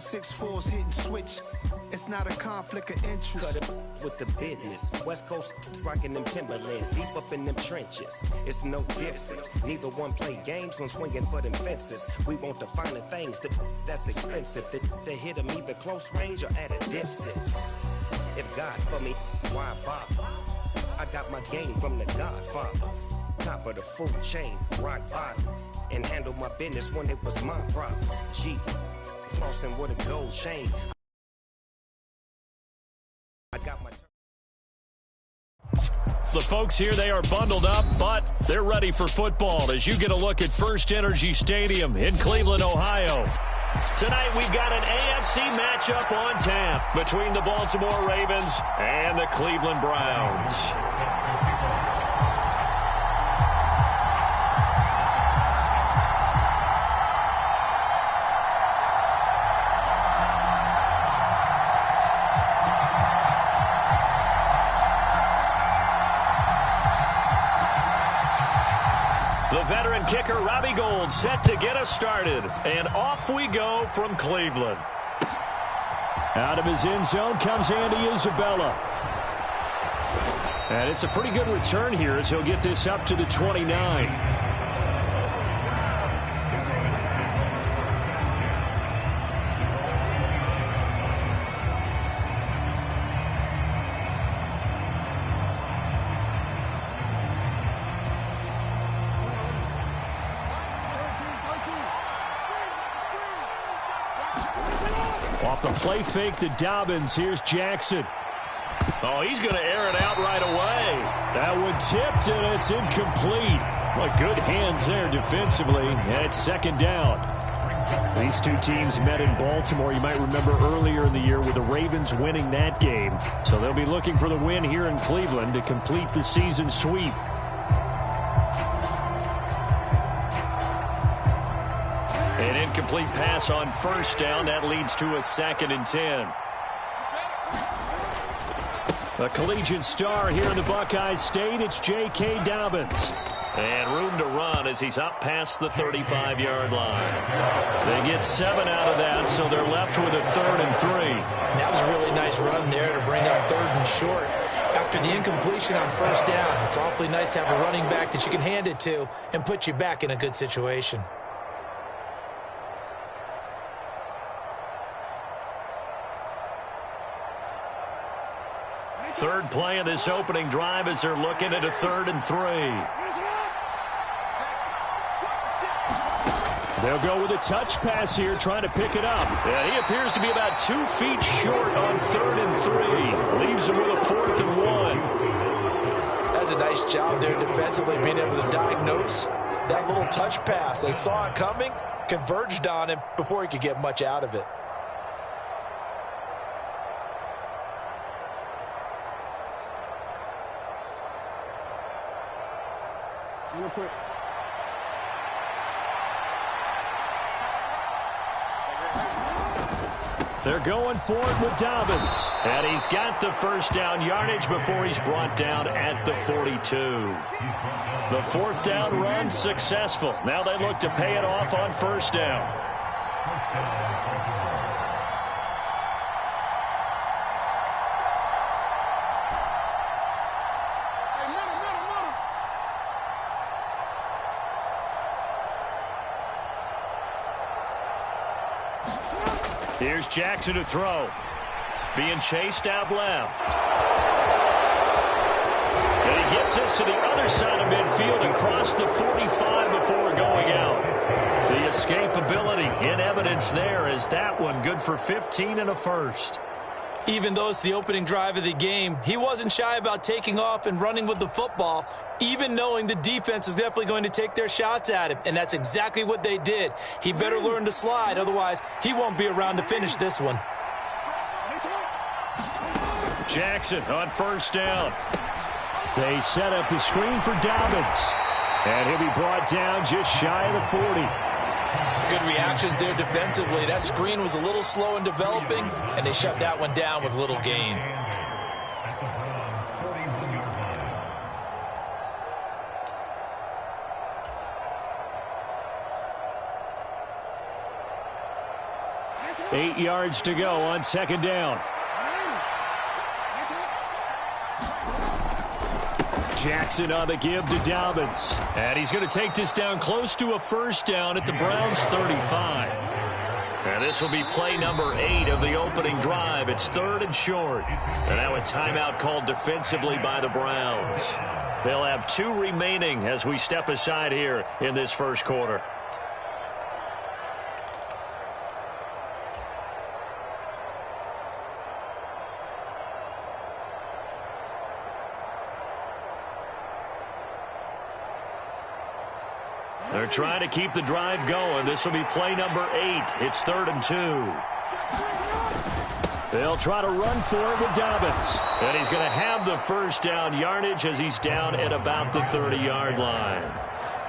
6'4's hitting switch. It's not a conflict of interest. Cut it with the business. West Coast rocking them Timberlands, deep up in them trenches. It's no difference. Neither one play games when swinging for them fences. We want the finer things that's expensive. To hit them either close range or at a distance. If God for me, why bother? I got my game from the Godfather. Top of the food chain, rock bottom. And handle my business when it was my problem. Jeep, flossing with a gold chain. I got my... The folks here, they are bundled up, but they're ready for football as you get a look at First Energy Stadium in Cleveland, Ohio. Tonight, we've got an AFC matchup on tap between the Baltimore Ravens and the Cleveland Browns. The veteran kicker, Robbie Gould, set to get us started. And off we go from Cleveland. Out of his end zone comes Andy Isabella. And it's a pretty good return here as he'll get this up to the 29. Off the play fake to Dobbins. Here's Jackson. Oh, he's going to air it out right away. That one tipped, and it's incomplete. Well, good hands there defensively, and it's second down. These two teams met in Baltimore, you might remember earlier in the year, with the Ravens winning that game. So they'll be looking for the win here in Cleveland to complete the season sweep. An incomplete pass on first down. That leads to a 2nd and 10. A collegiate star here in the Buckeye State. It's J.K. Dobbins. And room to run as he's up past the 35-yard line. They get 7 out of that, so they're left with a 3rd and 3. That was a really nice run there to bring up 3rd and short. After the incompletion on first down, it's awfully nice to have a running back that you can hand it to and put you back in a good situation. Third play of this opening drive as they're looking at a 3rd and 3. They'll go with a touch pass here, trying to pick it up. Yeah, he appears to be about 2 feet short on 3rd and 3. Leaves him with a 4th and 1. That's a nice job there defensively, being able to diagnose that little touch pass. They saw it coming, converged on him before he could get much out of it. They're going for it with Dobbins. And he's got the first down yardage before he's brought down at the 42. The 4th down run successful. Now they look to pay it off on first down. Here's Jackson to throw. Being chased out left. And he gets us to the other side of midfield and crossed the 45 before going out. The escapability in evidence there is that one good for 15 and a first. Even though it's the opening drive of the game, he wasn't shy about taking off and running with the football, even knowing the defense is definitely going to take their shots at him, and that's exactly what they did. He better learn to slide, otherwise he won't be around to finish this one. Jackson on first down. They set up the screen for Dobbins, and he'll be brought down just shy of the 40. Good reactions there defensively. That screen was a little slow in developing, and they shut that one down with little gain. 8 yards to go on second down. Jackson on the give to Dobbins. And he's going to take this down close to a first down at the Browns' 35. And this will be play number 8 of the opening drive. It's 3rd and short. And now a timeout called defensively by the Browns. They'll have 2 remaining as we step aside here in this first quarter. They're trying to keep the drive going. This will be play number 8. It's 3rd and 2. They'll try to run for it with Dobbins. And he's going to have the first down yardage as he's down at about the 30-yard line.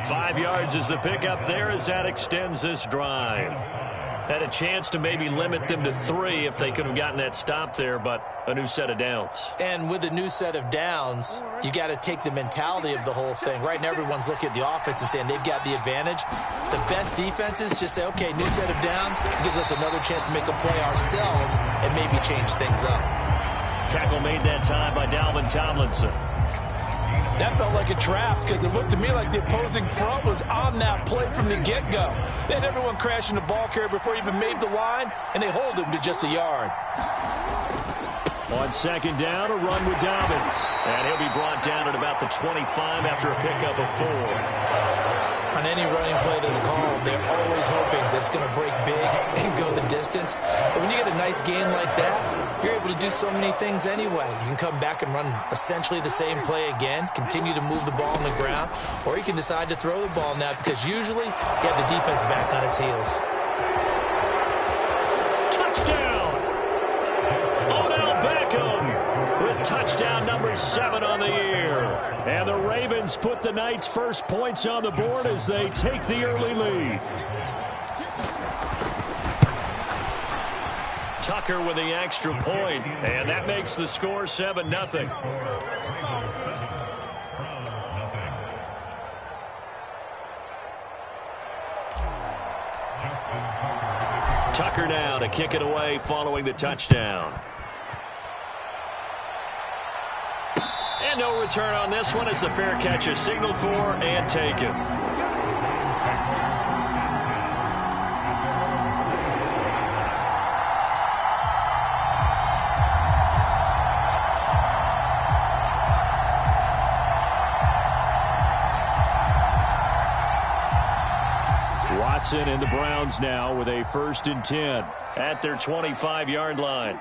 5 yards is the pickup there as that extends this drive. Had a chance to maybe limit them to 3 if they could have gotten that stop there, but a new set of downs. And with a new set of downs, you got to take the mentality of the whole thing. Right now, everyone's looking at the offense and saying they've got the advantage. The best defenses just say, okay, new set of downs gives us another chance to make a play ourselves and maybe change things up. Tackle made that time by Dalvin Tomlinson. That felt like a trap because it looked to me like the opposing front was on that play from the get-go. They had everyone crashing the ball carrier before he even made the line, and they hold him to just a yard. On second down, a run with Dobbins. And he'll be brought down at about the 25 after a pickup of 4. On any running play that's called, they're always hoping that it's going to break big and go the distance. But when you get a nice gain like that, you're able to do so many things anyway. You can come back and run essentially the same play again, continue to move the ball on the ground, or you can decide to throw the ball now because usually you have the defense back on its heels. Touchdown number 7 on the year. And the Ravens put the Knights' first points on the board as they take the early lead. Tucker with the extra point, and that makes the score 7-0. Tucker now to kick it away following the touchdown. And no return on this one as the fair catch is signaled for and taken. Watson and the Browns now with a 1st and 10 at their 25-yard line.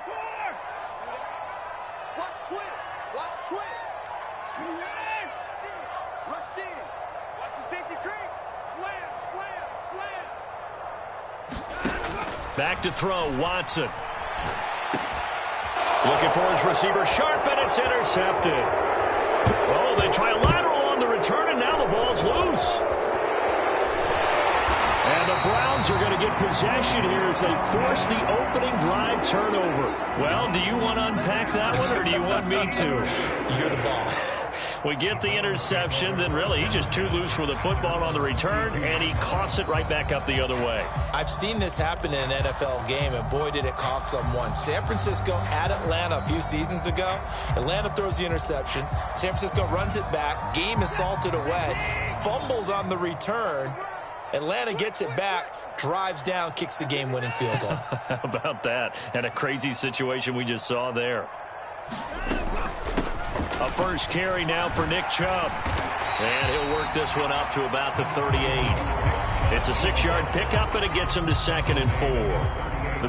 Back to throw, Watson. Looking for his receiver, sharp, and it's intercepted. Oh, they try a lateral on the return, and now the ball's loose. And the Browns are going to get possession here as they force the opening drive turnover. Well, do you want to unpack that one, or do you want me to? You're the boss. We get the interception, then really he's just too loose with the football on the return, and he coughs it right back up the other way. I've seen this happen in an NFL game, and boy, did it cost someone. San Francisco at Atlanta a few seasons ago. Atlanta throws the interception. San Francisco runs it back. Game is salted away. Fumbles on the return. Atlanta gets it back, drives down, kicks the game-winning field goal. How about that? And a crazy situation we just saw there. A first carry now for Nick Chubb. And he'll work this one up to about the 38. It's a 6-yard pickup, and it gets him to 2nd and 4.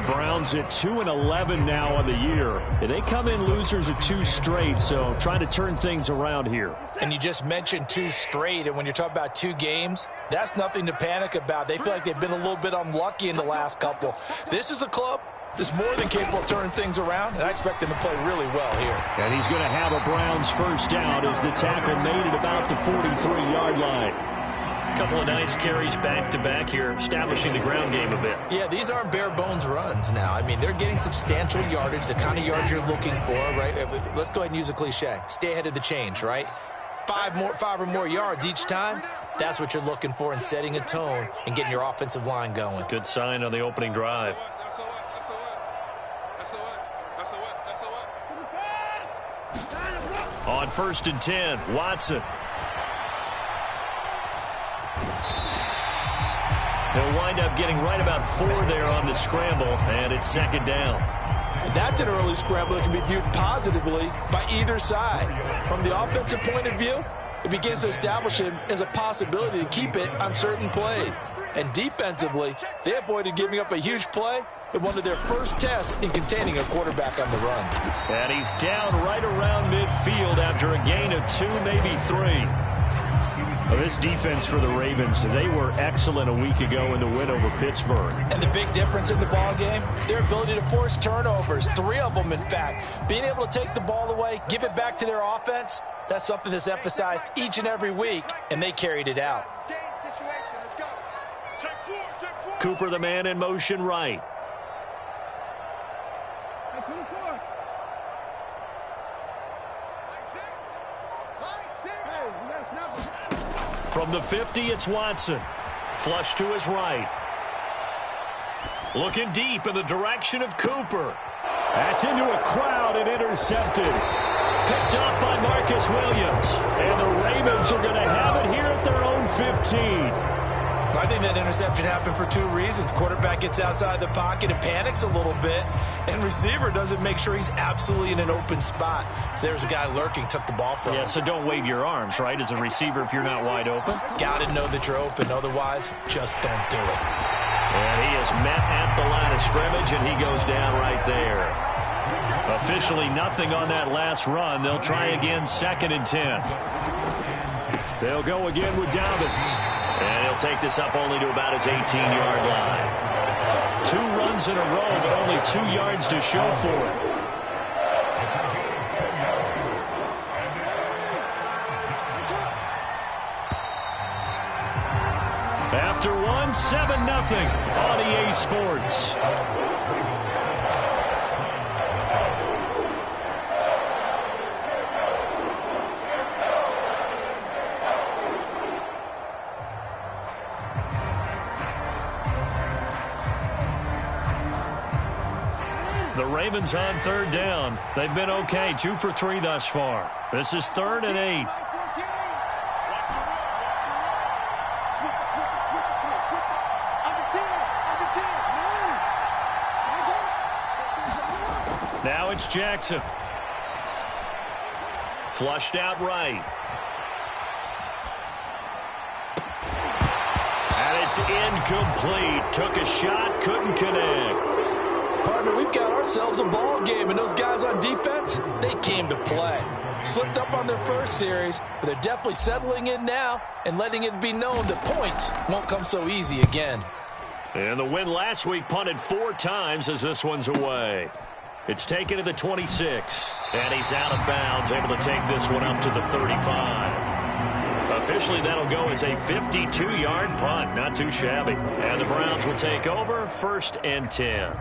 The Browns at 2-11 now on the year. And they come in losers at 2 straight, so trying to turn things around here. And you just mentioned 2 straight, and when you're talking about 2 games, that's nothing to panic about. They feel like they've been a little bit unlucky in the last couple. This is a club that's more than capable of turning things around, and I expect them to play really well here. And he's going to have a Browns first down as the tackle made it about the 43-yard line. A couple of nice carries back-to-back here, establishing the ground game a bit. Yeah, these aren't bare-bones runs now. I mean, they're getting substantial yardage, the kind of yards you're looking for, right? Let's go ahead and use a cliche. Stay ahead of the change, right? 5 or more yards each time. That's what you're looking for in setting a tone and getting your offensive line going. Good sign on the opening drive. On 1st and 10, Watson. He'll wind up getting right about 4 there on the scramble, and it's 2nd down. That's an early scramble that can be viewed positively by either side. From the offensive point of view, it begins to establish him as a possibility to keep it on certain plays. And defensively, they avoided giving up a huge play in one of their first tests in containing a quarterback on the run. And he's down right around midfield after a gain of 2, maybe 3. Well, this defense for the Ravens, they were excellent a week ago in the win over Pittsburgh. And the big difference in the ball game, their ability to force turnovers, 3 of them in fact. Being able to take the ball away, give it back to their offense, that's something that's emphasized each and every week, and they carried it out. Cooper, the man in motion right. From the 50, it's Watson. Flush to his right. Looking deep in the direction of Cooper. That's into a crowd and intercepted. Picked up by Marcus Williams. And the Ravens are going to have it here at their own 15. I think that interception happened for 2 reasons. Quarterback gets outside the pocket and panics a little bit, and receiver doesn't make sure he's absolutely in an open spot. So there's a guy lurking, took the ball from him. Yeah, so don't wave your arms, right, as a receiver if you're not wide open? Got to know that you're open. Otherwise, just don't do it. And he is met at the line of scrimmage, and he goes down right there. Officially nothing on that last run. They'll try again 2nd and 10. They'll go again with Dobbins. And he'll take this up only to about his 18-yard line. 2 runs in a row, but only 2 yards to show for it. After 1, 7-0 on EA Sports. The Ravens on 3rd down. They've been okay, 2 for 3 thus far. This is 3rd and 8. Now it's Jackson. Flushed out right. And it's incomplete. Took a shot, couldn't connect. Partner, we've got ourselves a ball game, and those guys on defense, they came to play. Slipped up on their first series, but they're definitely settling in now and letting it be known that points won't come so easy again. And the win last week punted 4 times as this one's away. It's taken to the 26, and he's out of bounds, able to take this one up to the 35. Officially, that'll go as a 52-yard punt. Not too shabby. And the Browns will take over 1st and 10.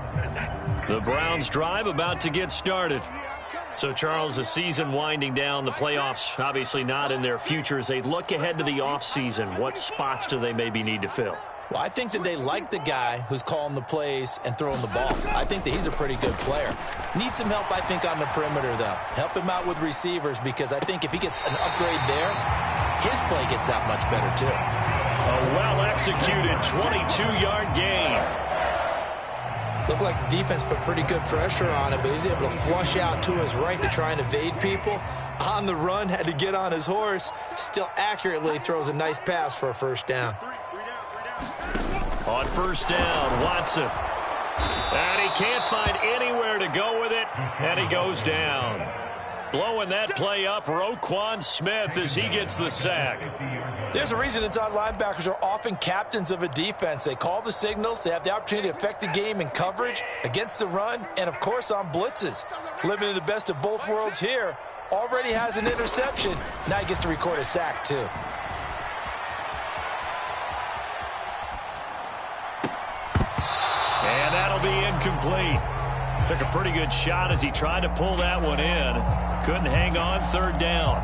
The Browns drive about to get started. So, Charles, the season winding down, the playoffs obviously not in their future. As they look ahead to the offseason, what spots do they maybe need to fill? Well, I think that they like the guy who's calling the plays and throwing the ball. I think that he's a pretty good player. Needs some help, I think, on the perimeter, though. Help him out with receivers, because I think if he gets an upgrade there, his play gets that much better, too. A well-executed 22-yard gain. Looked like the defense put pretty good pressure on him, but he's able to flush out to his right to try and evade people. On the run, had to get on his horse. Still accurately throws a nice pass for a 1st down. On 1st down, Watson. And he can't find anywhere to go with it, and he goes down. Blowing that play up, Roquan Smith, as he gets the sack. There's a reason inside linebackers are often captains of a defense. They call the signals. They have the opportunity to affect the game in coverage, against the run, and, of course, on blitzes. Living in the best of both worlds here. Already has an interception. Now he gets to record a sack, too. And that'll be incomplete. Took a pretty good shot as he tried to pull that one in. Couldn't hang on 3rd down.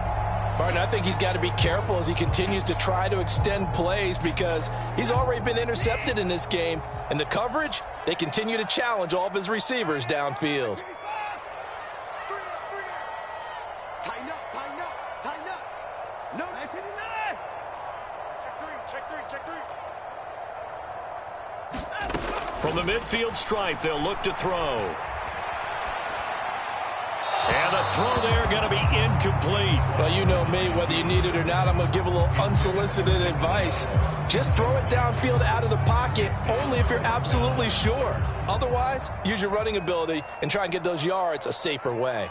Martin, I think he's got to be careful as he continues to try to extend plays, because he's already been intercepted in this game. And the coverage, they continue to challenge all of his receivers downfield. Tighten up, tighten up. From the midfield stripe, they'll look to throw. And the throw there going to be incomplete. Well, you know me, whether you need it or not, I'm going to give a little unsolicited advice. Just throw it downfield out of the pocket, only if you're absolutely sure. Otherwise, use your running ability and try and get those yards a safer way.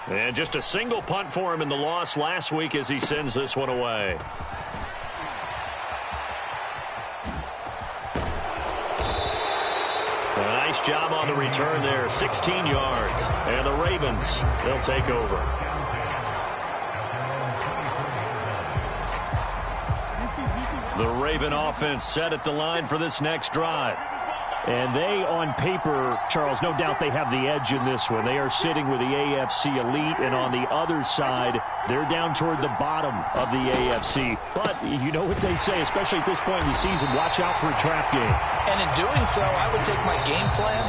And just a single punt for him in the loss last week as he sends this one away. Nice job on the return there, 16 yards. And the Ravens, they'll take over. The Raven offense set at the line for this next drive. And they, on paper, Charles, no doubt they have the edge in this one. They are sitting with the AFC elite, and on the other side, they're down toward the bottom of the AFC. But you know what they say, especially at this point in the season, watch out for a trap game. And in doing so, I would take my game plan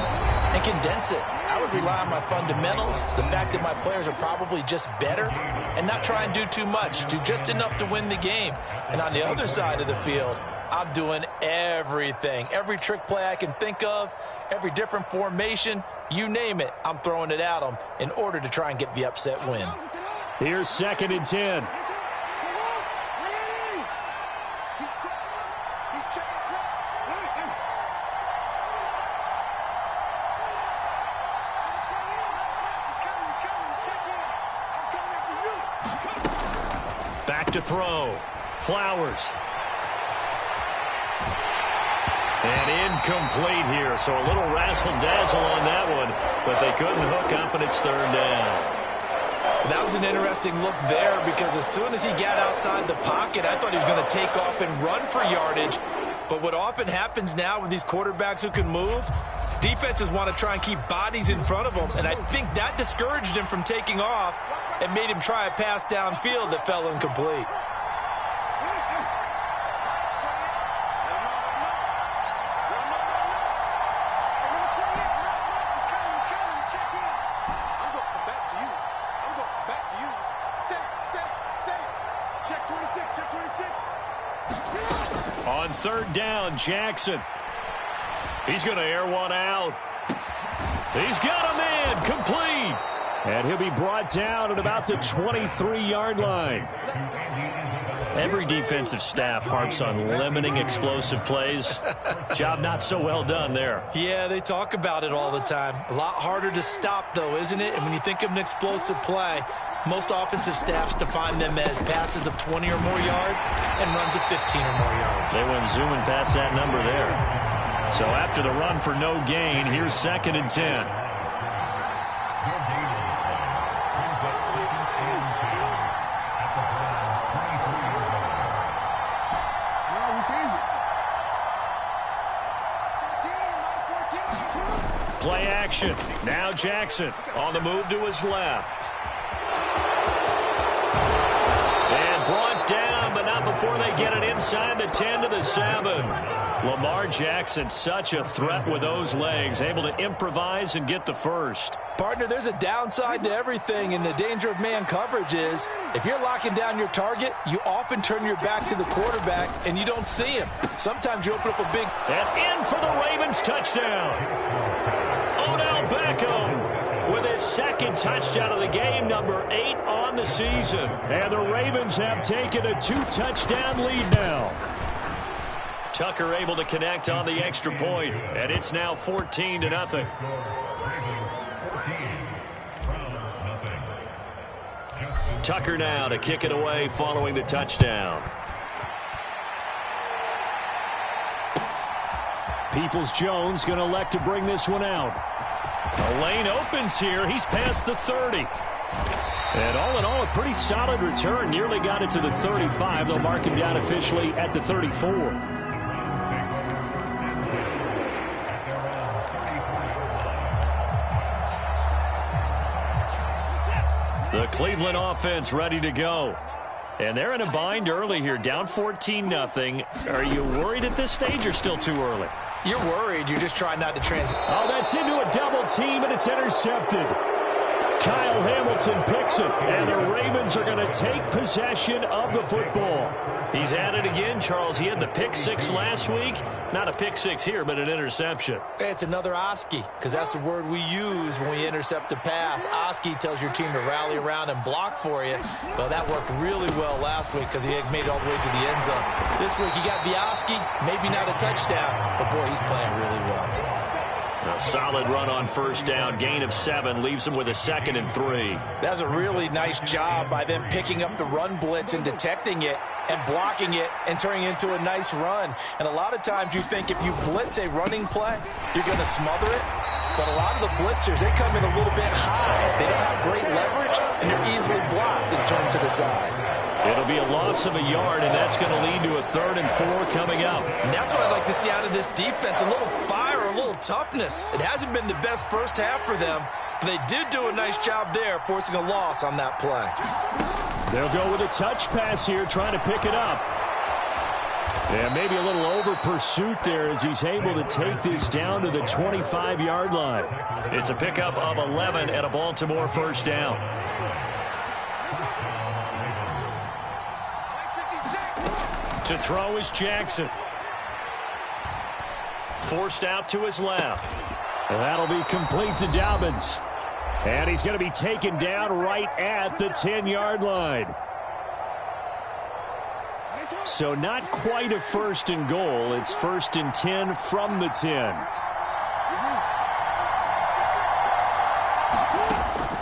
and condense it. I would rely on my fundamentals, the fact that my players are probably just better, and not try and do too much, do just enough to win the game. And on the other side of the field, I'm doing everything, every trick play I can think of, every different formation, you name it, I'm throwing it at them in order to try and get the upset win. Here's 2nd and 10. Back to throw. Flowers. And incomplete here, so a little razzle-dazzle on that one, but they couldn't hook up, and it's 3rd down. That was an interesting look there because as soon as he got outside the pocket, I thought he was going to take off and run for yardage. But what often happens now with these quarterbacks who can move, defenses want to try and keep bodies in front of them, and I think that discouraged him from taking off and made him try a pass downfield that fell incomplete. On 3rd down, Jackson. He's going to air one out. He's got a man, complete. And he'll be brought down at about the 23-yard line. Every defensive staff harps on limiting explosive plays. Job not so well done there. Yeah, they talk about it all the time. A lot harder to stop, though, isn't it? And when you think of an explosive play, most offensive staffs define them as passes of 20 or more yards and runs of 15 or more yards. They went zooming past that number there. So after the run for no gain, here's 2nd and 10. Play action. Now Jackson on the move to his left. And brought down, but not before they get it inside the 10 to the 7. Lamar Jackson, such a threat with those legs, able to improvise and get the first. Partner, there's a downside to everything, and the danger of man coverage is if you're locking down your target, you often turn your back to the quarterback and you don't see him. Sometimes you open up a big... And in for the Ravens touchdown. Odell Beckham with his 2nd touchdown of the game, number 8 on the season. And the Ravens have taken a 2-touchdown lead now. Tucker able to connect on the extra point, and it's now 14-0. Tucker now to kick it away following the touchdown. Peoples-Jones going to elect to bring this one out. The lane opens here. He's past the 30. And all in all, a pretty solid return. Nearly got it to the 35. They'll mark him down officially at the 34. The Cleveland offense ready to go. And they're in a bind early here, down 14-0. Are you worried at this stage or still too early? You're worried. You're just trying not to transit. Oh, that's into a double team, and it's intercepted. Kyle Hamilton picks it, and the Ravens are going to take possession of the football. He's at it again, Charles. He had the pick six last week. Not a pick six here, but an interception. It's another Oski, because that's the word we use when we intercept a pass. Oski tells your team to rally around and block for you. Well, that worked really well last week because he had made it all the way to the end zone. This week, he got the Oski, maybe not a touchdown, but, boy, he's playing really well. A solid run on first down. Gain of 7 leaves him with a 2nd and 3. That's a really nice job by them picking up the run blitz and detecting it and blocking it and turning it into a nice run. And a lot of times you think if you blitz a running play, you're going to smother it. But a lot of the blitzers, they come in a little bit high. They don't have great leverage, and they're easily blocked and turned to the side. It'll be a loss of a yard, and that's going to lead to a 3rd and 4 coming up. And that's what I'd like to see out of this defense, a little fire, a little toughness. It hasn't been the best first half for them, but they did do a nice job there, forcing a loss on that play. They'll go with a touch pass here, trying to pick it up. And maybe a little over pursuit there as he's able to take this down to the 25-yard line. It's a pickup of 11 and a Baltimore first down. To throw is Jackson. Forced out to his left. That'll be complete to Dobbins. And he's going to be taken down right at the 10-yard line. So not quite a 1st and goal. It's 1st and 10 from the 10.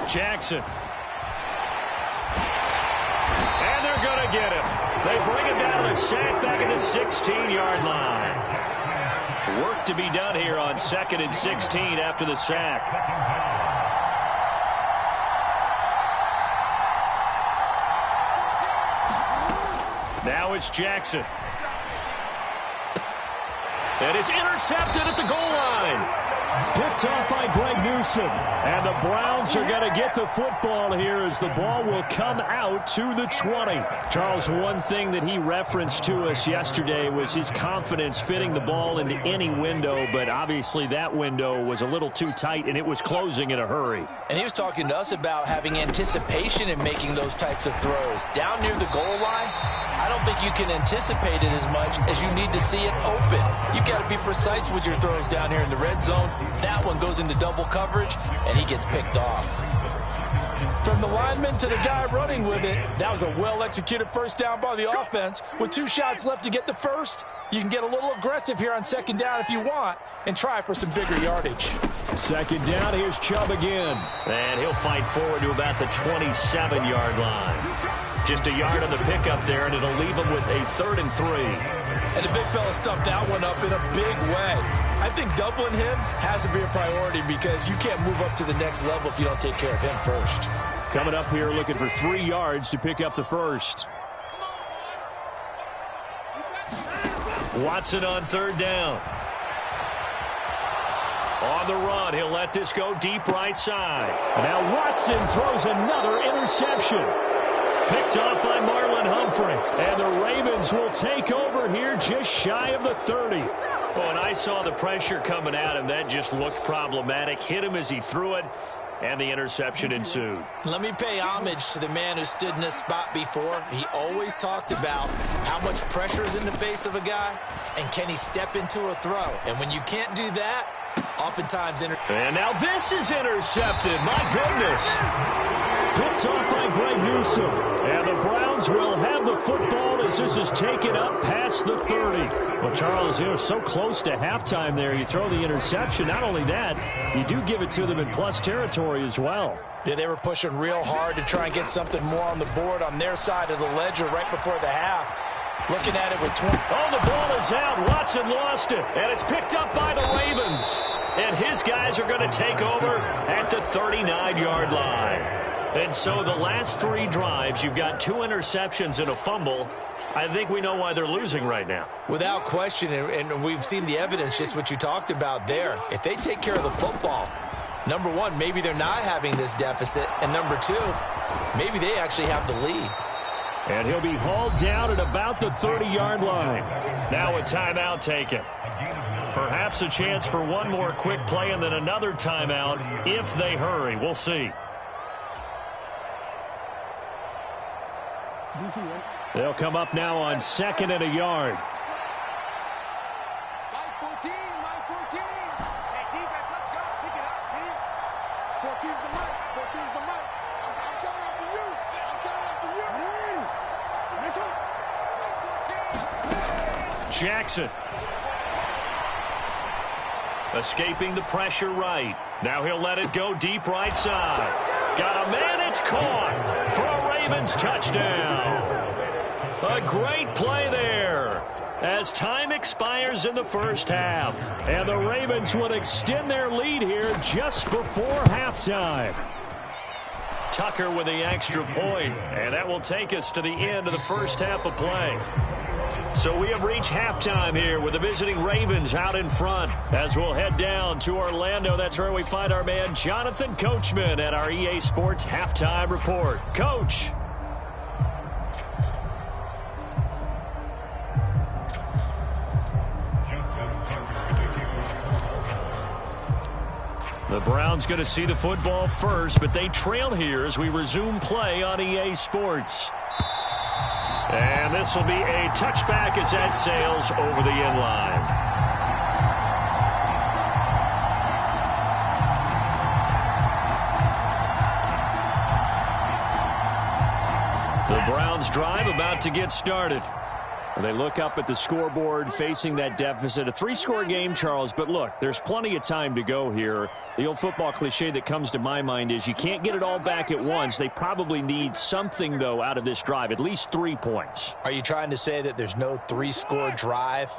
Jackson. And they're going to get him. They bring him down and sack back at the 16-yard line. Work to be done here on 2nd and 16 after the sack. Now it's Jackson. And it's intercepted at the goal line. Picked off by Greg Newsome. And the Browns are going to get the football here as the ball will come out to the 20. Charles, one thing that he referenced to us yesterday was his confidence fitting the ball into any window, but obviously that window was a little too tight and it was closing in a hurry. And he was talking to us about having anticipation in making those types of throws. Down near the goal line, I don't think you can anticipate it as much as you need to see it open. You've got to be precise with your throws down here in the red zone. That one goes into double coverage, and he gets picked off. From the lineman to the guy running with it, that was a well-executed first down by the offense. With 2 shots left to get the first, you can get a little aggressive here on 2nd down if you want and try for some bigger yardage. 2nd down, here's Chubb again. And he'll fight forward to about the 27-yard line. Just a yard on the pickup there, and it'll leave him with a 3rd and 3. And the big fella stuffed that one up in a big way. I think doubling him has to be a priority because you can't move up to the next level if you don't take care of him first. Coming up here looking for 3 yards to pick up the first. Watson on 3rd down. On the run, he'll let this go deep right side. Now Watson throws another interception. Picked off by Marlon Humphrey. And the Ravens will take over here just shy of the 30. Oh, and I saw the pressure coming at him. That just looked problematic. Hit him as he threw it, and the interception ensued. Let me pay homage to the man who stood in this spot before. He always talked about how much pressure is in the face of a guy, and can he step into a throw. And when you can't do that, oftentimes... And now this is intercepted. My goodness. Picked off by Greg Newsome. And the Browns will have the football as this is taken up past the 30. Well, Charles, you know, so close to halftime there. You throw the interception. Not only that, you do give it to them in plus territory as well. Yeah, they were pushing real hard to try and get something more on the board on their side of the ledger right before the half. Looking at it with 20. Oh, the ball is out. Watson lost it. And it's picked up by the Ravens. And his guys are going to take over at the 39-yard line. And so the last 3 drives, you've got 2 interceptions and a fumble. I think we know why they're losing right now. Without question, and we've seen the evidence, just what you talked about there. If they take care of the football, number 1, maybe they're not having this deficit. And number 2, maybe they actually have the lead. And he'll be hauled down at about the 30-yard line. Now a timeout taken. Perhaps a chance for one more quick play and then another timeout if they hurry. We'll see. They'll come up now on 2nd and a yard. Jackson. Escaping the pressure right. Now he'll let it go deep right side. Got a man, it's caught for a Ravens touchdown. A great play there as time expires in the first half. And the Ravens would extend their lead here just before halftime. Tucker with the extra point, and that will take us to the end of the first half of play. So we have reached halftime here with the visiting Ravens out in front. As we'll head down to Orlando, that's where we find our man Jonathan Coachman at our EA Sports Halftime Report. Coach. The Browns going to see the football first, but they trail here as we resume play on EA Sports. And this will be a touchback as that sails over the end line. The Browns drive about to get started. They look up at the scoreboard facing that deficit. A 3-score game, Charles, but look, there's plenty of time to go here. The old football cliche that comes to my mind is you can't get it all back at once. They probably need something, though, out of this drive, at least 3 points. Are you trying to say that there's no 3-score drive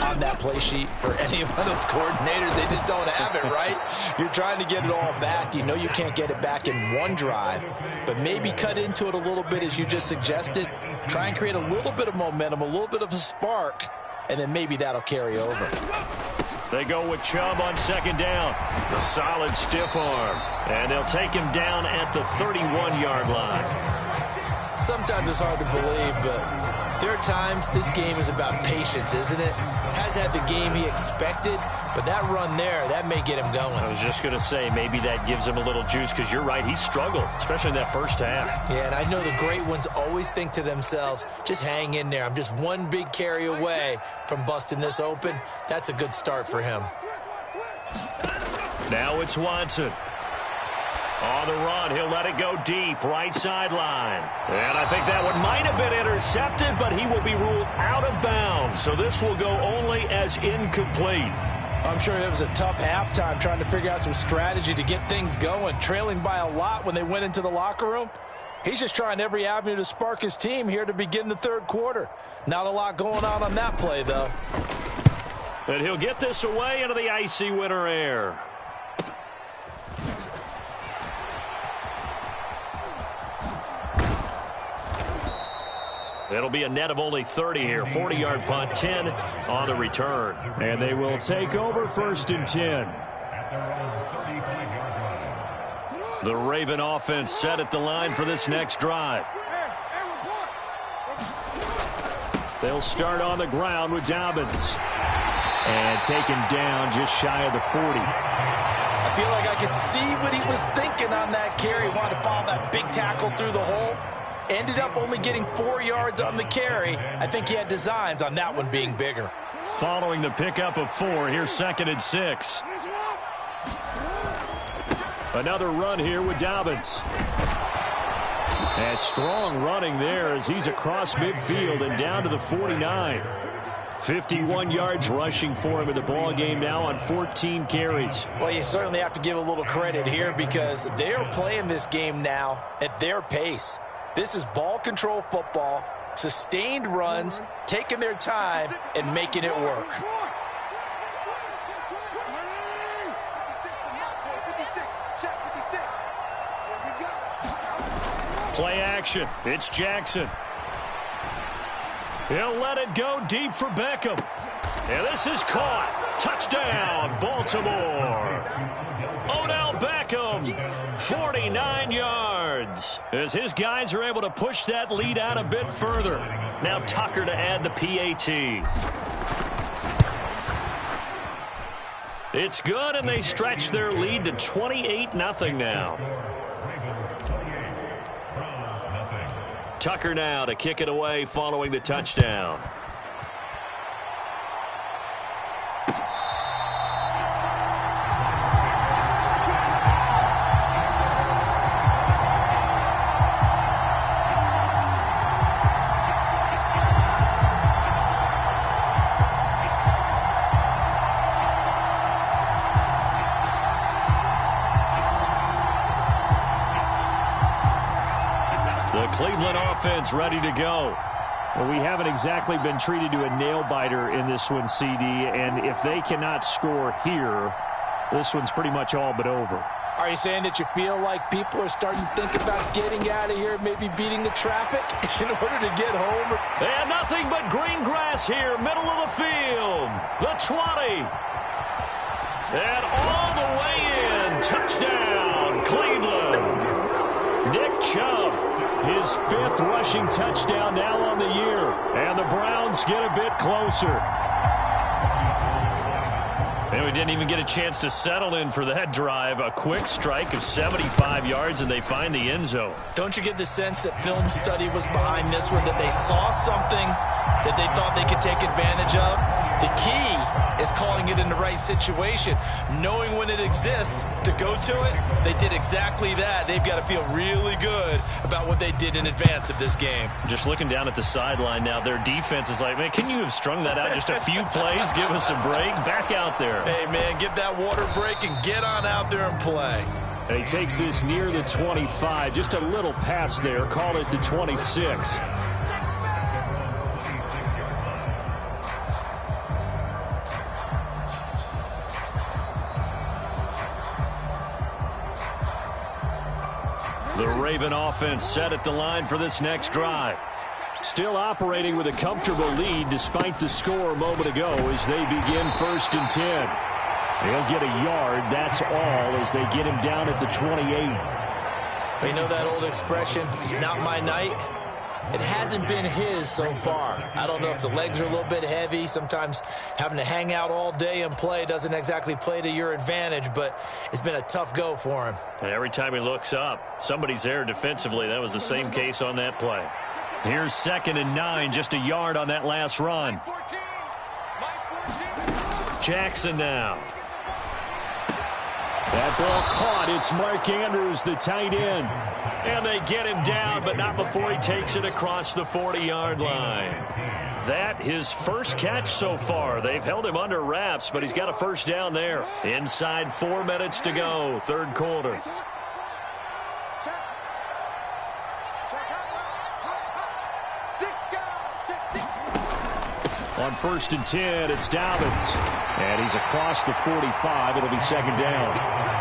on that play sheet for any of those coordinators? They just don't have it, right? You're trying to get it all back. You know you can't get it back in one drive, but maybe cut into it a little bit as you just suggested. Try and create a little bit of momentum, a little bit of a spark, and then maybe that'll carry over. They go with Chubb on 2nd down. The solid stiff arm. And they'll take him down at the 31-yard line. Sometimes it's hard to believe, but there are times this game is about patience, isn't it? Has had the game he expected, but that run there, that may get him going. I was just going to say, maybe that gives him a little juice, because you're right, he struggled, especially in that first half. Yeah, and I know the great ones always think to themselves, just hang in there. I'm just one big carry away from busting this open. That's a good start for him. Now it's Watson. On the run, he'll let it go deep, right sideline. And I think that one might have been intercepted, but he will be ruled out of bounds. So this will go only as incomplete. I'm sure it was a tough halftime trying to figure out some strategy to get things going. Trailing by a lot when they went into the locker room. He's just trying every avenue to spark his team here to begin the third quarter. Not a lot going on that play, though. And he'll get this away into the icy winter air. It'll be a net of only 30 here. 40-yard punt, 10 on the return. And they will take over 1st and 10. The Raven offense set at the line for this next drive. They'll start on the ground with Dobbins. And taken down just shy of the 40. I feel like I could see what he was thinking on that carry. Wanted to follow that big tackle through the hole. Ended up only getting 4 yards on the carry. I think he had designs on that one being bigger. Following the pickup of 4, here's 2nd and 6. Another run here with Dobbins. And strong running there as he's across midfield and down to the 49. 51 yards rushing for him in the ball game now on 14 carries. Well, you certainly have to give a little credit here because they are playing this game now at their pace. This is ball control football, sustained runs, taking their time, and making it work. Play action. It's Jackson. He'll let it go deep for Beckham. And this is caught. Touchdown, Baltimore. Odell Beckham, 49 yards. As his guys are able to push that lead out a bit further. Now Tucker to add the PAT. It's good, and they stretch their lead to 28-0 now. Tucker now to kick it away following the touchdown. Cleveland offense ready to go. Well, we haven't exactly been treated to a nail-biter in this one, CD, and if they cannot score here, this one's pretty much all but over. Are you saying that you feel like people are starting to think about getting out of here, maybe beating the traffic in order to get home? And nothing but green grass here, middle of the field. The 20. And all the way in. Touchdown, Cleveland. Nick Chubb. His 5th rushing touchdown now on the year. And the Browns get a bit closer. And we didn't even get a chance to settle in for that drive. A quick strike of 75 yards, and they find the end zone. Don't you get the sense that film study was behind this one, that they saw something that they thought they could take advantage of? The key is calling it in the right situation, knowing when it exists to go to it. They did exactly that. They've got to feel really good about what they did in advance of this game. Just looking down at the sideline now, their defense is like, man, can you have strung that out just a few plays? Give us a break. Back out there. Hey, man, give that water break and get on out there and play. And he takes this near the 25. Just a little pass there. Call it the 26. The Raven offense set at the line for this next drive. Still operating with a comfortable lead despite the score a moment ago as they begin 1st and 10. They'll get a yard, that's all, as they get him down at the 28. You know that old expression, it's not my night? It hasn't been his so far. I don't know if the legs are a little bit heavy. Sometimes having to hang out all day and play doesn't exactly play to your advantage, but it's been a tough go for him. And every time he looks up, somebody's there defensively. That was the same case on that play. Here's 2nd and 9, just a yard on that last run. Jackson now. That ball caught. It's Mark Andrews, the tight end. And they get him down, but not before he takes it across the 40-yard line. That his first catch so far. They've held him under wraps, but he's got a first down there. Inside 4 minutes to go, 3rd quarter. On 1st and 10, it's Dobbins. And he's across the 45. It'll be 2nd down.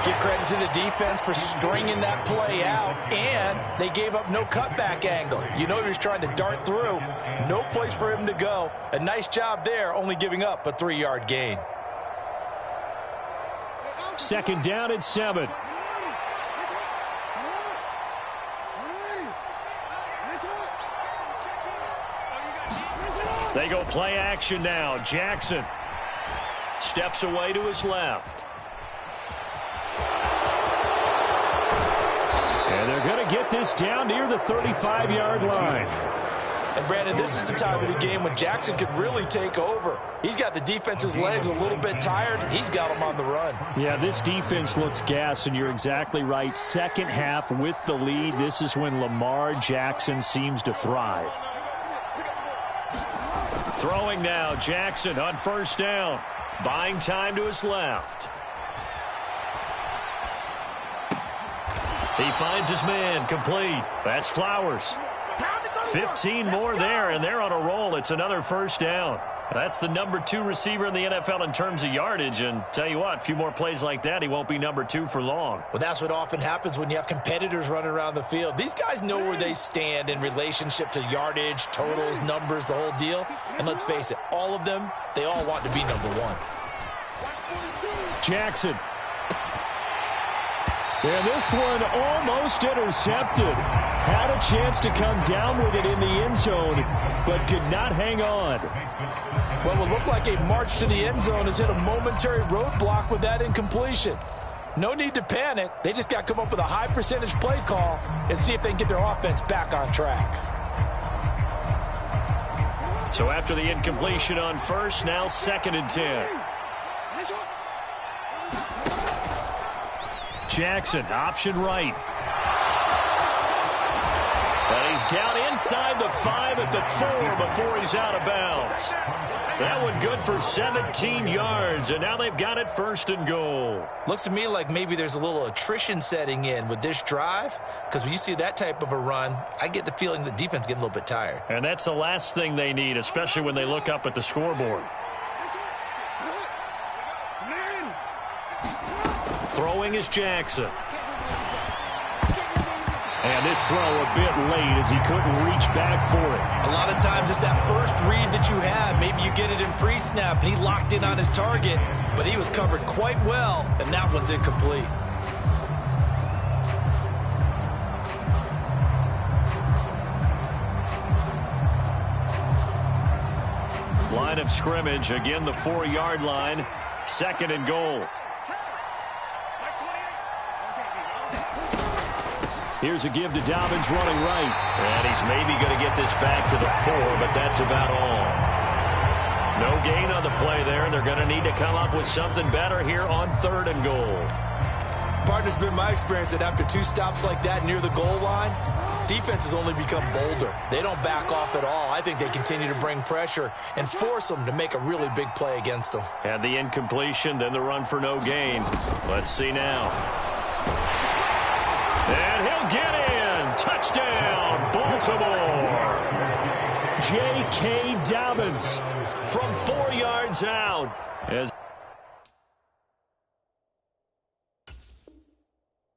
Give credit to the defense for stringing that play out, and they gave up no cutback angle. You know he was trying to dart through. No place for him to go. A nice job there, only giving up a 3-yard gain. 2nd down and 7. They go play action now. Jackson steps away to his left. And they're going to get this down near the 35-yard line. And, Brandon, this is the time of the game when Jackson could really take over. He's got the defense's legs a little bit tired. He's got them on the run. Yeah, this defense looks gassed, and you're exactly right. Second half with the lead, this is when Lamar Jackson seems to thrive. Throwing now, Jackson on 1st down. Buying time to his left. He finds his man, complete. That's Flowers. 15 more there, and they're on a roll. It's another 1st down. That's the number 2 receiver in the NFL in terms of yardage, and tell you what, a few more plays like that, he won't be number 2 for long. Well, that's what often happens when you have competitors running around the field. These guys know where they stand in relationship to yardage, totals, numbers, the whole deal. And let's face it, all of them, they all want to be number 1. Jackson. And this one almost intercepted. Had a chance to come down with it in the end zone, but could not hang on. Well, it looked like a march to the end zone has hit a momentary roadblock with that incompletion. No need to panic. They just got to come up with a high percentage play call and see if they can get their offense back on track. So after the incompletion on first, now 2nd and 10. Jackson, option right. And he's down inside the 5 at the 4 before he's out of bounds. That one good for 17 yards, and now they've got it 1st and goal. Looks to me like maybe there's a little attrition setting in with this drive, because when you see that type of a run, I get the feeling the defense getting a little bit tired. And that's the last thing they need, especially when they look up at the scoreboard. Throwing is Jackson. And this throw a bit late as he couldn't reach back for it. A lot of times it's that first read that you have. Maybe you get it in pre-snap, and he locked in on his target, but he was covered quite well, and that one's incomplete. Line of scrimmage, again the 4-yard line, 2nd and goal. Here's a give to Dobbins running right. And he's maybe going to get this back to the 4, but that's about all. No gain on the play there, and they're going to need to come up with something better here on 3rd and goal. Partner, it's been my experience that after 2 stops like that near the goal line, defenses only become bolder. They don't back off at all. I think they continue to bring pressure and force them to make a really big play against them. And the incompletion, then the run for no gain. Let's see now. And he'll get in. Touchdown, Baltimore. J.K. Dobbins from 4 yards out. As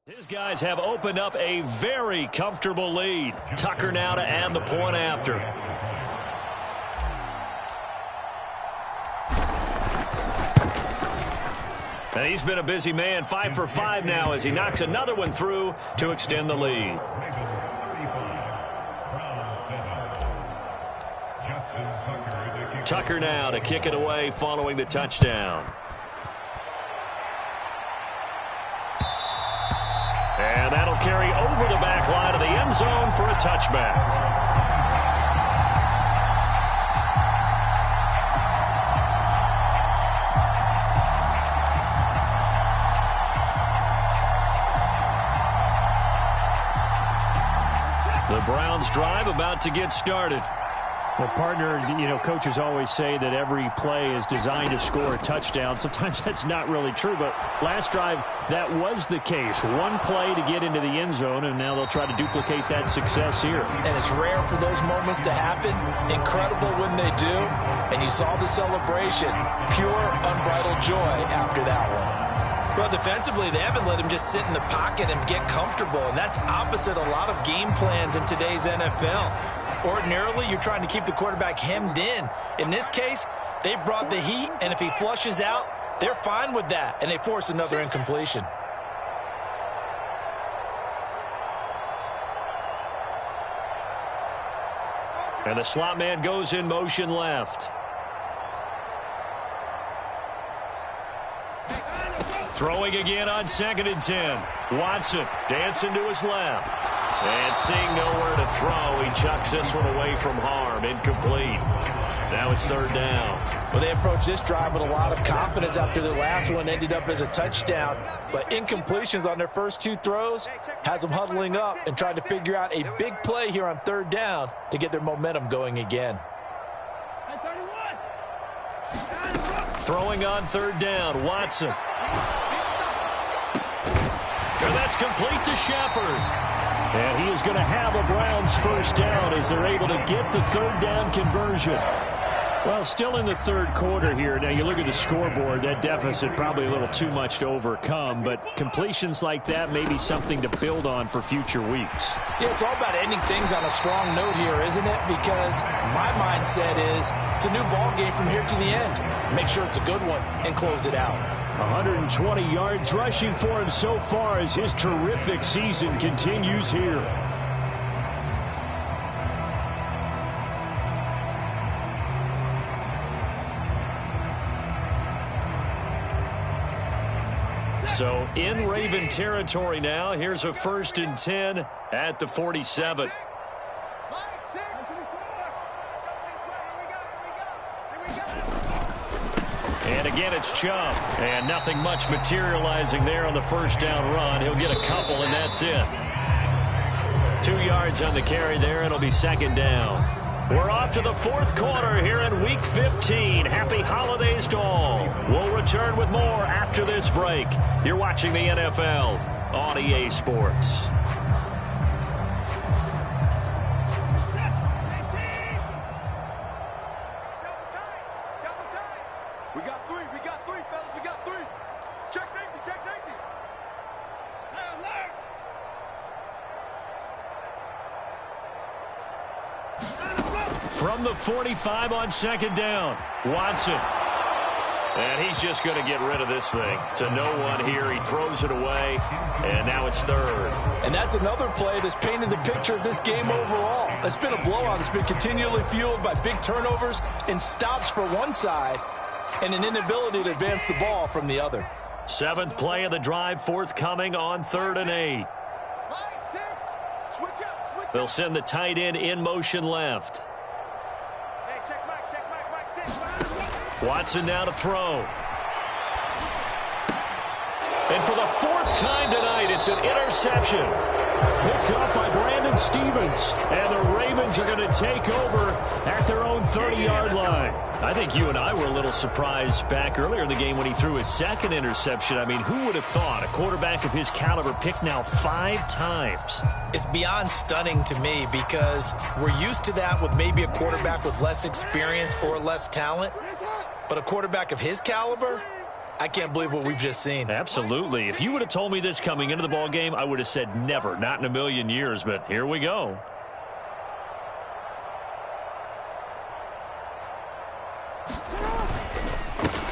his guys have opened up a very comfortable lead. Tucker now to add the point after. And he's been a busy man, 5 for 5 now as he knocks another one through to extend the lead. Tucker now to kick it away following the touchdown. And that'll carry over the back line of the end zone for a touchback. The Browns drive about to get started. Well, partner, you know, coaches always say that every play is designed to score a touchdown. Sometimes that's not really true, but last drive, that was the case. One play to get into the end zone, and now they'll try to duplicate that success here. And it's rare for those moments to happen. Incredible when they do. And you saw the celebration. Pure, unbridled joy after that one. Well, defensively, they haven't let him just sit in the pocket and get comfortable, and that's opposite a lot of game plans in today's NFL. Ordinarily, you're trying to keep the quarterback hemmed in. In this case, they brought the heat, and if he flushes out, they're fine with that, and they force another incompletion. And the slot man goes in motion left. Throwing again on 2nd and 10. Watson dancing to his left. And seeing nowhere to throw, he chucks this one away from harm. Incomplete. Now it's 3rd down. Well, they approached this drive with a lot of confidence after the last one ended up as a touchdown. But incompletions on their first 2 throws has them huddling up and trying to figure out a big play here on 3rd down to get their momentum going again. Throwing on 3rd down, Watson. And that's complete to Shepard. And he is going to have a Browns first down as they're able to get the 3rd down conversion. Well, still in the 3rd quarter here. Now, you look at the scoreboard, that deficit probably a little too much to overcome, but completions like that may be something to build on for future weeks. Yeah, it's all about ending things on a strong note here, isn't it? Because my mindset is it's a new ball game from here to the end. Make sure it's a good one and close it out. 120 yards rushing for him so far as his terrific season continues here. So in Raven territory now. Here's a 1st and 10 at the 47. And again, it's Chubb. And nothing much materializing there on the first down run. He'll get a couple, and that's it. 2 yards on the carry there. It'll be 2nd down. We're off to the 4th quarter here in Week 15. Happy holidays to all. We'll return with more after this break. You're watching the NFL on EA Sports. We got three, fellas. We got three. Check safety, check safety. From the 45 on 2nd down, Watson. And he's just going to get rid of this thing. To no one here. He throws it away, and now it's 3rd. And that's another play that's painted the picture of this game overall. It's been a blowout. It's been continually fueled by big turnovers and stops for one side and an inability to advance the ball from the other. 7th play of the drive forthcoming on 3rd and 8. They'll send the tight end in motion left. Watson now to throw. And for the 4th time tonight, it's an interception. Picked up by Brandon Stevens. And the Ravens are going to take over at their own 30-yard line. I think you and I were a little surprised back earlier in the game when he threw his 2nd interception. I mean, who would have thought a quarterback of his caliber picked now 5 times? It's beyond stunning to me because we're used to that with maybe a quarterback with less experience or less talent. But a quarterback of his caliber, I can't believe what we've just seen. Absolutely. If you would have told me this coming into the ball game, I would have said never, not in a million years. But here we go.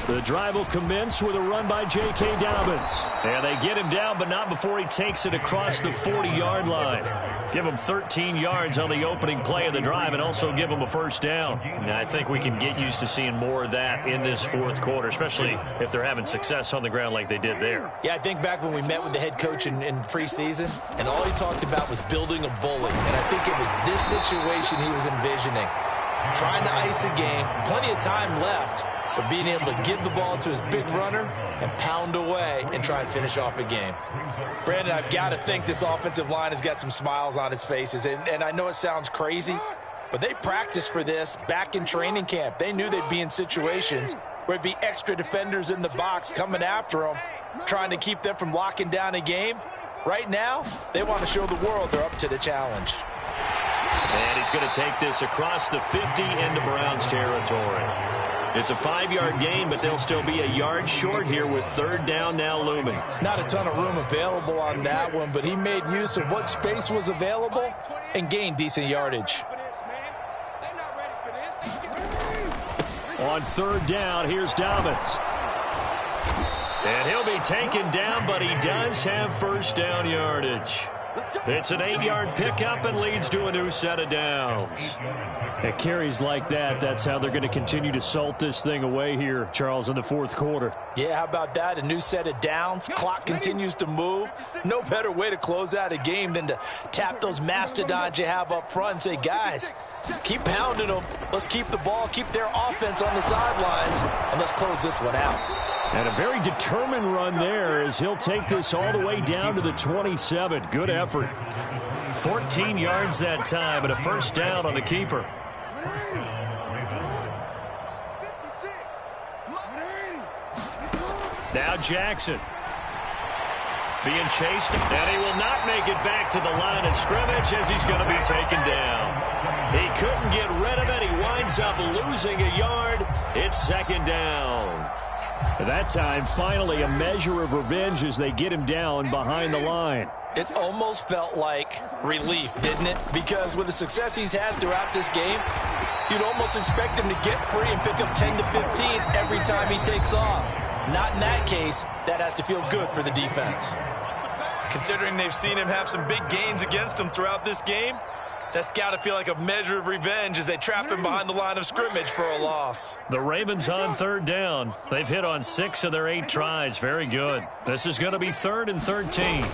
The drive will commence with a run by J.K. Dobbins. And they get him down, but not before he takes it across the 40-yard line. Give him 13 yards on the opening play of the drive and also give him a 1st down. And I think we can get used to seeing more of that in this 4th quarter, especially if they're having success on the ground like they did there. Yeah, I think back when we met with the head coach in preseason, and all he talked about was building a bully. And I think it was this situation he was envisioning. Trying to ice a game, plenty of time left, but being able to give the ball to his big runner and pound away and try and finish off a game. Brandon, I've got to think this offensive line has got some smiles on its faces. And I know it sounds crazy, but they practiced for this back in training camp. They knew they'd be in situations where it'd be extra defenders in the box coming after them, trying to keep them from locking down a game. Right now, they want to show the world they're up to the challenge. And he's going to take this across the 50 into Browns territory. It's a 5-yard gain, but they'll still be a yard short here with 3rd down now looming. Not a ton of room available on that one, but he made use of what space was available and gained decent yardage. On 3rd down, here's Dobbins. And he'll be taken down, but he does have 1st down yardage. It's an 8-yard pickup and leads to a new set of downs. At carries like that, that's how they're going to continue to salt this thing away here, Charles, in the 4th quarter. Yeah, how about that? A new set of downs. Clock continues to move. No better way to close out a game than to tap those mastodons you have up front and say, guys, keep pounding them. Let's keep the ball, keep their offense on the sidelines, and let's close this one out. And a very determined run there as he'll take this all the way down to the 27. Good effort. 14 yards that time and a 1st down on the keeper. Now Jackson being chased, and he will not make it back to the line of scrimmage as he's going to be taken down. He couldn't get rid of it. He winds up losing a yard. It's 2nd down. At that time, finally a measure of revenge as they get him down behind the line. It almost felt like relief, didn't it? Because with the success he's had throughout this game, you'd almost expect him to get free and pick up 10 to 15 every time he takes off. Not in that case. That has to feel good for the defense. Considering they've seen him have some big gains against them throughout this game, That's got to feel like a measure of revenge as they trap him behind the line of scrimmage for a loss. The Ravens on third down. They've hit on 6 of their 8 tries. Very good. This is going to be 3rd and 13.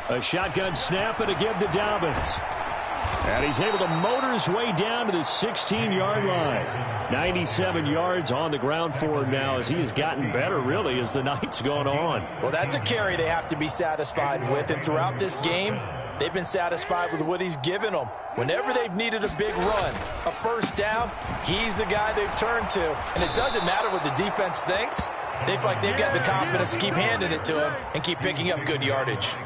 A shotgun snap and a give to Dobbins. And he's able to motor his way down to the 16-yard line. 97 yards on the ground for him now as he has gotten better, really, as the night's gone on. Well, that's a carry they have to be satisfied with. And throughout this game, they've been satisfied with what he's given them. Whenever they've needed a big run, a first down, he's the guy they've turned to. And it doesn't matter what the defense thinks. They feel like they've got the confidence to keep handing it to him and keep picking up good yardage.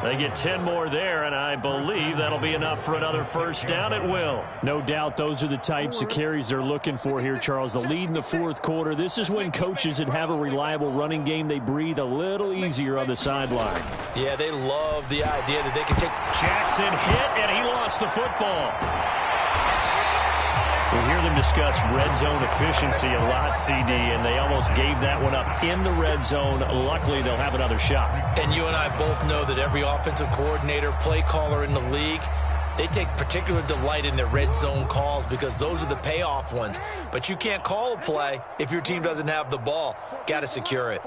They get 10 more there, and I believe that'll be enough for another first down. It will. No doubt those are the types of carries they're looking for here, Charles. The lead in the fourth quarter. This is when coaches that have a reliable running game, they breathe a little easier on the sideline. Yeah, they love the idea that they can take. Jackson hit, and he lost the football. We hear them discuss red zone efficiency a lot, CD, and they almost gave that one up in the red zone. Luckily, they'll have another shot. And you and I both know that every offensive coordinator, play caller in the league, they take particular delight in their red zone calls because those are the payoff ones. But you can't call a play if your team doesn't have the ball. Got to secure it.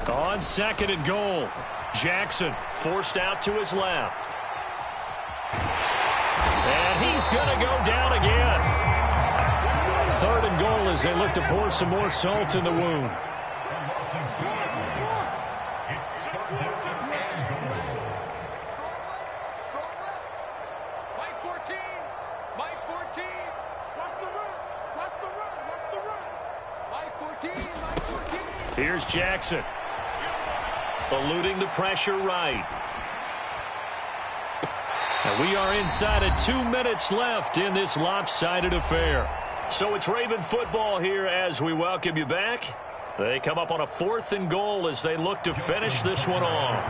On 2nd and goal, Jackson forced out to his left. And he's going to go down again. 3rd and goal as they look to pour some more salt in the wound. Mike 14. Mike 14. Watch the run. Watch the run. Watch the run. Mike 14. Mike 14. Here's Jackson. Eluding the pressure right. And we are inside of 2 minutes left in this lopsided affair. So it's Raven football here as we welcome you back. They come up on a 4th and goal as they look to finish this one off.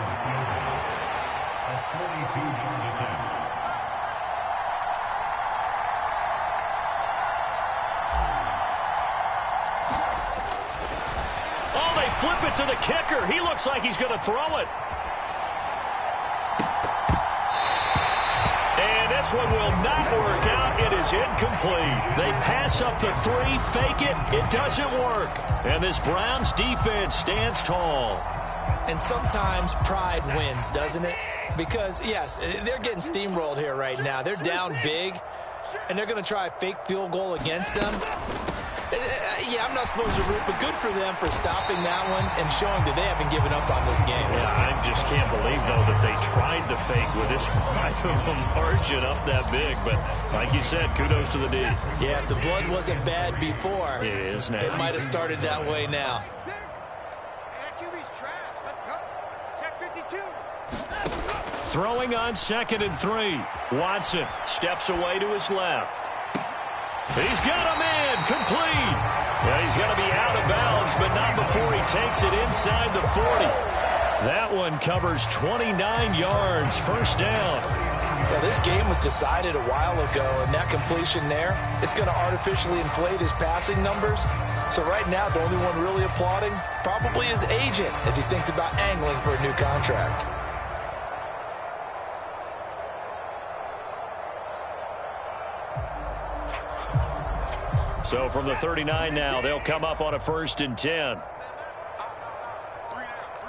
Oh, they flip it to the kicker. He looks like he's going to throw it. This one will not work out. It is incomplete. They pass up the 3, fake it. It doesn't work. And this Browns defense stands tall. And sometimes pride wins, doesn't it? Because, yes, they're getting steamrolled here right now. They're down big, and they're going to try a fake field goal against them. Yeah, I'm not supposed to root, but good for them for stopping that one and showing that they haven't given up on this game. Yeah, I just can't believe, though, that they tried the fake with this wide of a margin up that big. But like you said, kudos to the D. Yeah, if the blood wasn't bad before, it is now. It might have started that way now. Throwing on 2nd and 3. Watson steps away to his left. He's got a man, complete. Well, he's going to be out of bounds, but not before he takes it inside the 40. That one covers 29 yards, first down. Well, this game was decided a while ago, and that completion there is going to artificially inflate his passing numbers. So right now, the only one really applauding probably his agent as he thinks about angling for a new contract. So from the 39 now, they'll come up on a 1st and 10.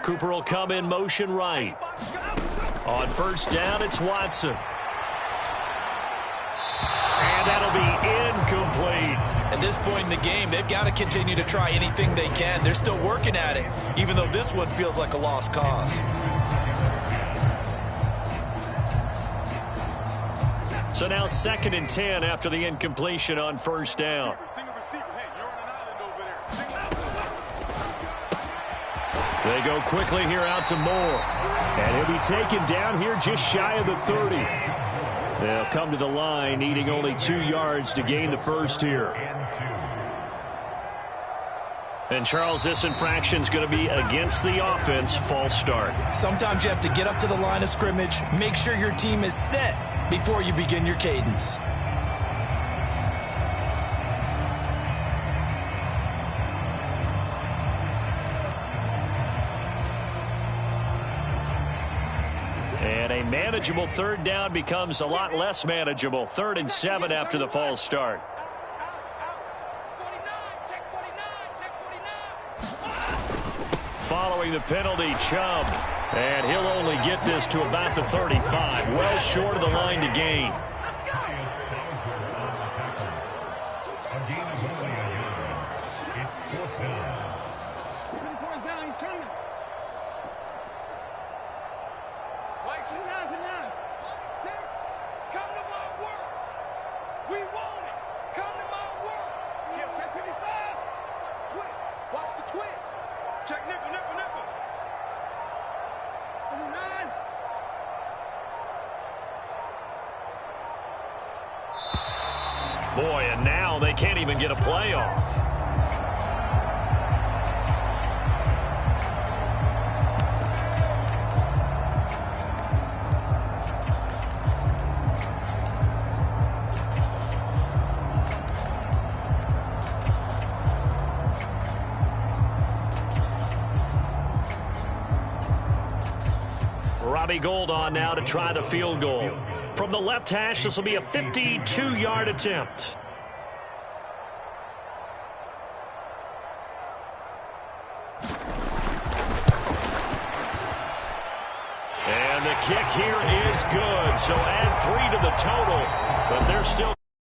Cooper will come in motion right. On 1st down, it's Watson. And that'll be incomplete. At this point in the game, they've got to continue to try anything they can. They're still working at it, even though this one feels like a lost cause. So now 2nd and 10 after the incompletion on 1st down. They go quickly here out to Moore. And he'll be taken down here just shy of the 30. They'll come to the line, needing only 2 yards to gain the first here. And, Charles, this infraction is going to be against the offense, false start. Sometimes you have to get up to the line of scrimmage, make sure your team is set before you begin your cadence. manageable third down becomes a lot less manageable. 3rd and 7 after the false start. Following the penalty, Chubb. And he'll only get this to about the 35. Well short of the line to gain. Boy, and now they can't even get a play off. Robbie Gould on now to try the field goal. From the left hash, this will be a 52-yard attempt. And the kick here is good. So add 3 to the total, but they're still